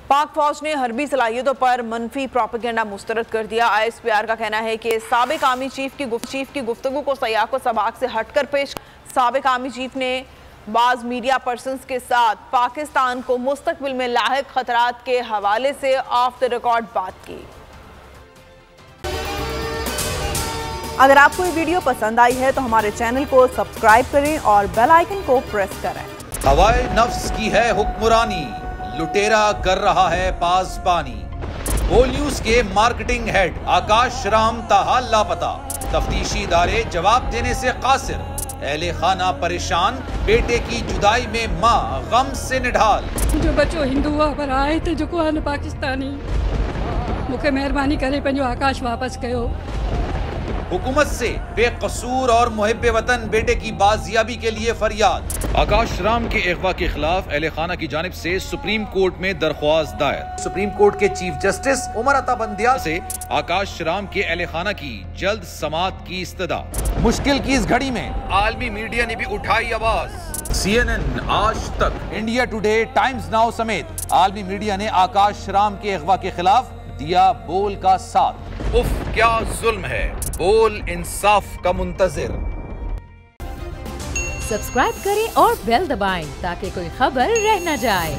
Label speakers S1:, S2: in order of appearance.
S1: पाक फौज ने हरबी सलाहियतों पर मनफी प्रोपेगेंडा मुस्तरद कर दिया। ISPR का कहना है कि साबिक आर्मी चीफ की गुफ्तगू को सयाको सबाक से हटकर पेश। साबिक आर्मी चीफ ने बाज़ मीडिया पर्सन्स के साथ पाकिस्तान को मुस्तकबिल में लाहिक खतरात के हवाले से ऑफ द रिकॉर्ड बात की। अगर आपको ये वीडियो पसंद आई है तो हमारे चैनल को सब्सक्राइब करें और बेल आइकन को प्रेस करें।
S2: हवाए नफ्स की है हुक्मरानी, लुटेरा कर रहा है पासबानी। होल न्यूज के मार्केटिंग हेड आकाश राम ताहा लापता, तफ्तीशी इदारे जवाब देने से कासिर। अहले खाना परेशान, बेटे की जुदाई में माँ गम से निढाल।
S3: जो बच्चो हिंदू पर आए थे जो को पाकिस्तानी, मुझे मेहरबानी करे पंहिंजो आकाश वापस कयो।
S2: हुकूमत से बेकसूर और मुहिब्बे वतन बेटे की बाजियाबी के लिए फरियाद। आकाश राम के अगवा के खिलाफ अहले खाना की जानिब से सुप्रीम कोर्ट में दरख्वास्त दायर। सुप्रीम कोर्ट के चीफ जस्टिस उमर अता बंदियाल से आकाश राम के अहले खाना की जल्द समाअत की इस्तदा। मुश्किल की इस घड़ी में आलमी मीडिया ने भी उठाई आवाज। CNN, आज तक, इंडिया टुडे, टाइम्स नाउ समेत आलमी मीडिया ने आकाश राम के अगवा के खिलाफ दिया बोल का साथ। उफ क्या जुल्म है, बोल इंसाफ का मुंतजिर।
S4: सब्सक्राइब करें और बेल दबाएं ताकि कोई खबर रह न जाए।